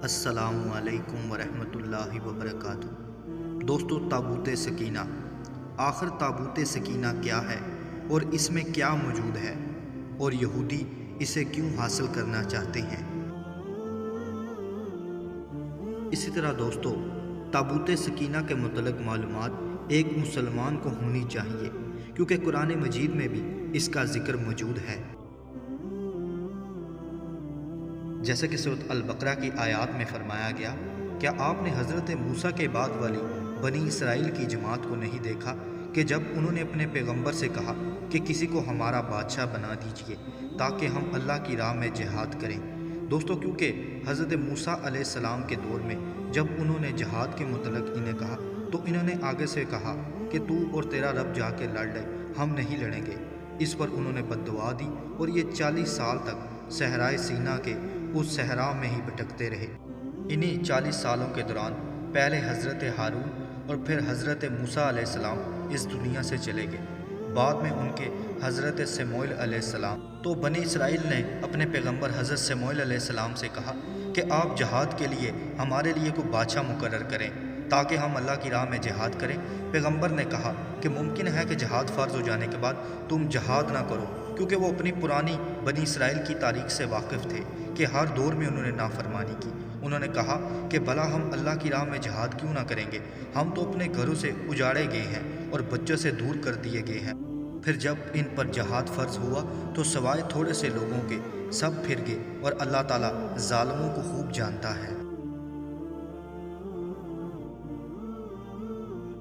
السلام علیکم ورحمۃ اللہ وبرکاتہ۔ دوستو، تابوت سکینہ، آخر تابوت سکینہ کیا ہے اور اس میں کیا موجود ہے اور یہودی اسے کیوں حاصل کرنا چاہتے ہیں؟ اسی طرح دوستو، تابوت سکینہ کے متعلق معلومات ایک مسلمان کو ہونی چاہیے، کیونکہ قرآن مجید میں بھی اس کا ذکر موجود ہے۔ جیسا کہ سورۃ البقرہ کی آیات میں فرمایا گیا، کیا آپ نے حضرت موسیٰ کے بعد والی بنی اسرائیل کی جماعت کو نہیں دیکھا کہ جب انہوں نے اپنے پیغمبر سے کہا کہ کسی کو ہمارا بادشاہ بنا دیجئے تاکہ ہم اللہ کی راہ میں جہاد کریں؟ دوستو، کیونکہ حضرت موسیٰ علیہ السلام کے دور میں جب انہوں نے جہاد کے متعلق انہیں کہا تو انہوں نے آگے سے کہا کہ تو اور تیرا رب جا کے لڑ لے، ہم نہیں لڑیں گے۔ اس پر انہوں نے بد دعا دی اور یہ 40 سال تک صحرائے سینا کے اس صحرا میں ہی بھٹکتے رہے۔ انہی 40 سالوں کے دوران پہلے حضرت ہارون اور پھر حضرت موسیٰ علیہ السلام اس دنیا سے چلے گئے، بعد میں ان کے حضرت سموئیل علیہ السلام۔ تو بنی اسرائیل نے اپنے پیغمبر حضرت سموئیل علیہ السلام سے کہا کہ آپ جہاد کے لیے ہمارے لیے کوئی بادشاہ مقرر کریں تاکہ ہم اللہ کی راہ میں جہاد کریں۔ پیغمبر نے کہا کہ ممکن ہے کہ جہاد فرض ہو جانے کے بعد تم جہاد نہ کرو، کیونکہ وہ اپنی پرانی بنی اسرائیل کی تاریخ سے واقف تھے کہ ہر دور میں انہوں نے نافرمانی کی۔ انہوں نے کہا کہ بھلا ہم اللہ کی راہ میں جہاد کیوں نہ کریں گے؟ ہم تو اپنے گھروں سے اجاڑے گئے ہیں اور بچوں سے دور کر دیے گئے ہیں۔ پھر جب ان پر جہاد فرض ہوا تو سوائے تھوڑے سے لوگوں کے سب پھر گئے، اور اللہ تعالیٰ ظالموں کو خوب جانتا ہے۔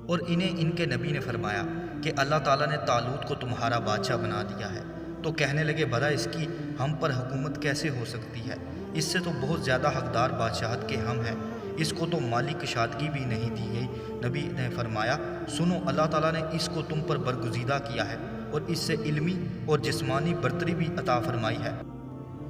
اور انہیں ان کے نبی نے فرمایا کہ اللہ تعالیٰ نے طالوت کو تمہارا بادشاہ بنا دیا ہے۔ تو کہنے لگے بھلا اس کی ہم پر حکومت کیسے ہو سکتی ہے؟ اس سے تو بہت زیادہ حقدار بادشاہت کے ہم ہیں، اس کو تو مالی کشادگی بھی نہیں دی گئی۔ نبی نے فرمایا سنو، اللہ تعالیٰ نے اس کو تم پر برگزیدہ کیا ہے اور اس سے علمی اور جسمانی برتری بھی عطا فرمائی ہے۔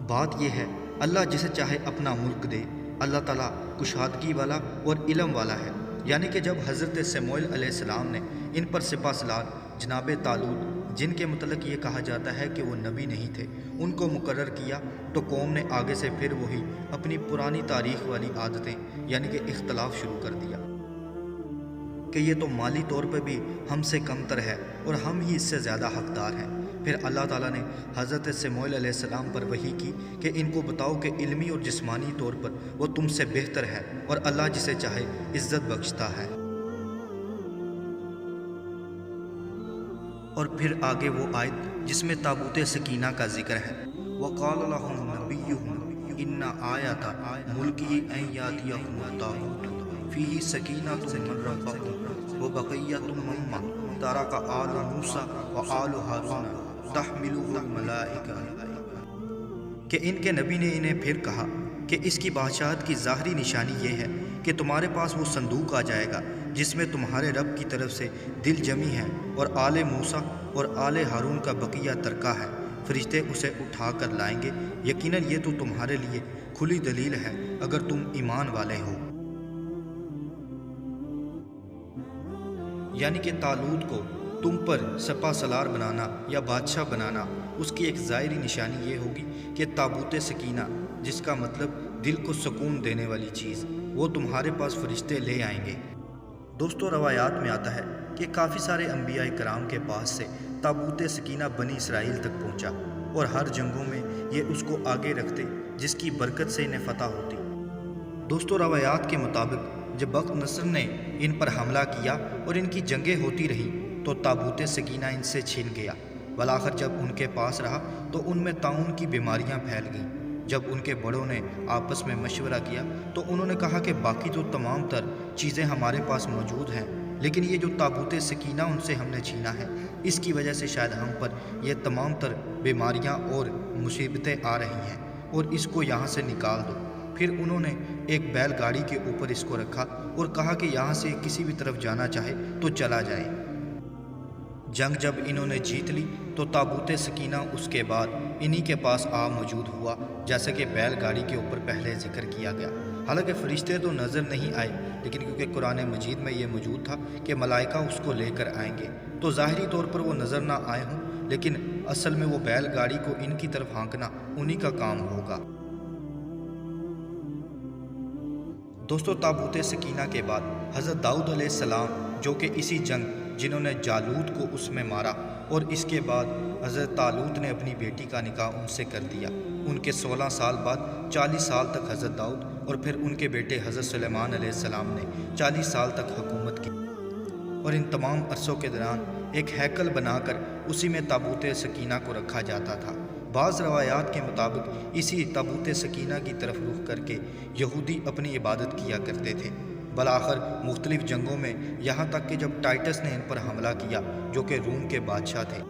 بات یہ ہے، اللہ جسے چاہے اپنا ملک دے۔ اللہ تعالیٰ کشادگی والا اور علم والا ہے۔ یعنی کہ جب حضرت سموئیل علیہ السلام نے ان پر سپہ سالار جناب طالوت، جن کے متعلق یہ کہا جاتا ہے کہ وہ نبی نہیں تھے، ان کو مقرر کیا، تو قوم نے آگے سے پھر وہی اپنی پرانی تاریخ والی عادتیں یعنی کہ اختلاف شروع کر دیا کہ یہ تو مالی طور پہ بھی ہم سے کم تر ہے اور ہم ہی اس سے زیادہ حقدار ہیں۔ پھر اللہ تعالیٰ نے حضرت سموئیل علیہ السلام پر وحی کی کہ ان کو بتاؤ کہ علمی اور جسمانی طور پر وہ تم سے بہتر ہے اور اللہ جسے چاہے عزت بخشتا ہے۔ اور پھر آگے وہ آیت جس میں تابوت سکینہ کا ذکر ہے، وَقَالَ لَهُمْ نَبِيُّهُمْ إِنَّ آیَةَ مُلْکِهِ أَن يَأْتِيَكُمُ الطَّاغُوتُ فِيهِ سَکِینَةٌ مِّن رَّبِّکُمْ وَبَقِیَّةٌ مِّمَّا تَرَکَ آلُ موسیٰ وآلُ ہارون تحملہ الملائکہ، کہ ان کے نبی نے انہیں پھر کہا کہ اس کی بادشاہت کی ظاہری نشانی یہ ہے کہ تمہارے پاس وہ صندوق آ جائے گا جس میں تمہارے رب کی طرف سے دل جمی ہے اور آل موسیٰ اور آل ہارون کا بقیہ ترکہ ہے، فرشتے اسے اٹھا کر لائیں گے۔ یقیناً یہ تو تمہارے لیے کھلی دلیل ہے اگر تم ایمان والے ہو۔ یعنی کہ طالوت کو تم پر سپہ سالار بنانا یا بادشاہ بنانا، اس کی ایک ظاہری نشانی یہ ہوگی کہ تابوت سکینہ، جس کا مطلب دل کو سکون دینے والی چیز، وہ تمہارے پاس فرشتے لے آئیں گے۔ دوستو، روایات میں آتا ہے کہ کافی سارے انبیاء کرام کے پاس سے تابوت سکینہ بنی اسرائیل تک پہنچا اور ہر جنگوں میں یہ اس کو آگے رکھتے جس کی برکت سے انہیں فتح ہوتی۔ دوستو، روایات کے مطابق جب بخت نصر نے ان پر حملہ کیا اور ان کی جنگیں ہوتی رہیں تو تابوت سکینہ ان سے چھن گیا۔ بالآخر جب ان کے پاس رہا تو ان میں طاعون کی بیماریاں پھیل گئیں۔ جب ان کے بڑوں نے آپس میں مشورہ کیا تو انہوں نے کہا کہ باقی تو تمام تر چیزیں ہمارے پاس موجود ہیں، لیکن یہ جو تابوت سکینہ ان سے ہم نے چھینا ہے، اس کی وجہ سے شاید ہم پر یہ تمام تر بیماریاں اور مصیبتیں آ رہی ہیں، اور اس کو یہاں سے نکال دو۔ پھر انہوں نے ایک بیل گاڑی کے اوپر اس کو رکھا اور کہا کہ یہاں سے کسی بھی طرف جانا چاہے تو چلا جائے۔ جنگ جب انہوں نے جیت لی تو تابوت سکینہ اس کے بعد انہی کے پاس آ موجود ہوا، جیسا کہ بیل گاڑی کے اوپر پہلے ذکر کیا گیا۔ حالانکہ فرشتے تو نظر نہیں آئے، لیکن کیونکہ قرآن مجید میں یہ موجود تھا کہ ملائکہ اس کو لے کر آئیں گے، تو ظاہری طور پر وہ نظر نہ آئے ہوں، لیکن اصل میں وہ بیل گاڑی کو ان کی طرف ہانکنا انہی کا کام ہوگا۔ دوستو تابوت سکینہ کے بعد حضرت داؤد علیہ السلام جو کہ اسی جنگ جنہوں نے جالوت کو اس میں مارا اور اس کے بعد حضرت طالوت نے اپنی بیٹی کا نکاح ان سے کر دیا، ان کے 16 سال بعد 40 سال تک حضرت داؤد اور پھر ان کے بیٹے حضرت سلیمان علیہ السلام نے 40 سال تک حکومت کی، اور ان تمام عرصوں کے دوران ایک ہیکل بنا کر اسی میں تابوت سکینہ کو رکھا جاتا تھا۔ بعض روایات کے مطابق اسی تابوت سکینہ کی طرف رخ کر کے یہودی اپنی عبادت کیا کرتے تھے۔ بالآخر مختلف جنگوں میں یہاں تک کہ جب ٹائٹس نے ان پر حملہ کیا جو کہ روم کے بادشاہ تھے،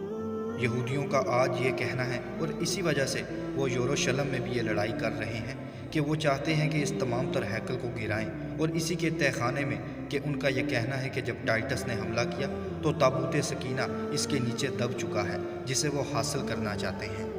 یہودیوں کا آج یہ کہنا ہے اور اسی وجہ سے وہ یروشلم میں بھی یہ لڑائی کر رہے ہیں کہ وہ چاہتے ہیں کہ اس تمام تر ہیکل کو گرائیں، اور اسی کے تہہ خانے میں کہ ان کا یہ کہنا ہے کہ جب ٹائٹس نے حملہ کیا تو تابوت سکینہ اس کے نیچے دب چکا ہے جسے وہ حاصل کرنا چاہتے ہیں۔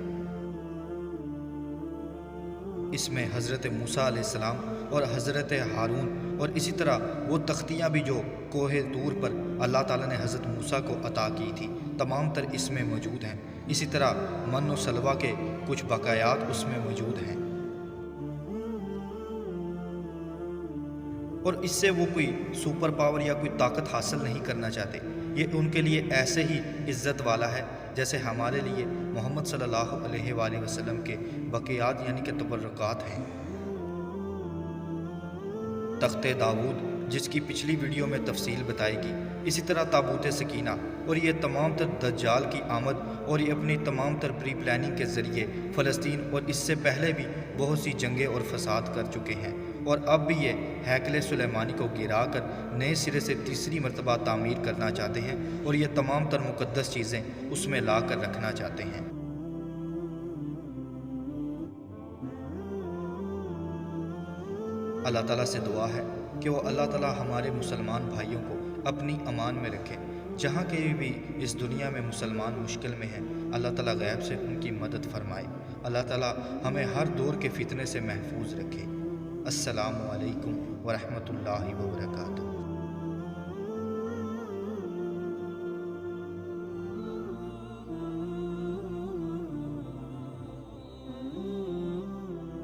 اس میں حضرت موسیٰ علیہ السلام اور حضرت ہارون اور اسی طرح وہ تختیاں بھی جو کوہ طور پر اللہ تعالیٰ نے حضرت موسیٰ کو عطا کی تھی تمام تر اس میں موجود ہیں۔ اسی طرح من و سلوہ کے کچھ بقایات اس میں موجود ہیں، اور اس سے وہ کوئی سپر پاور یا کوئی طاقت حاصل نہیں کرنا چاہتے، یہ ان کے لیے ایسے ہی عزت والا ہے جیسے ہمارے لیے محمد صلی اللہ علیہ وآلہ وسلم کے بقیات یعنی کہ تبرکات ہیں۔ تخت داؤد جس کی پچھلی ویڈیو میں تفصیل بتائی گی، اسی طرح تابوت سکینہ اور یہ تمام تر دجال کی آمد اور یہ اپنی تمام تر پری پلاننگ کے ذریعے فلسطین اور اس سے پہلے بھی بہت سی جنگیں اور فساد کر چکے ہیں، اور اب بھی یہ ہیکل سلیمانی کو گرا کر نئے سرے سے تیسری مرتبہ تعمیر کرنا چاہتے ہیں اور یہ تمام تر مقدس چیزیں اس میں لا کر رکھنا چاہتے ہیں۔ اللہ تعالیٰ سے دعا ہے کہ وہ اللہ تعالیٰ ہمارے مسلمان بھائیوں کو اپنی امان میں رکھے، جہاں کہیں بھی اس دنیا میں مسلمان مشکل میں ہیں اللہ تعالیٰ غیب سے ان کی مدد فرمائے۔ اللہ تعالیٰ ہمیں ہر دور کے فتنے سے محفوظ رکھے۔ السلام علیکم ورحمۃ اللہ وبرکاتہ۔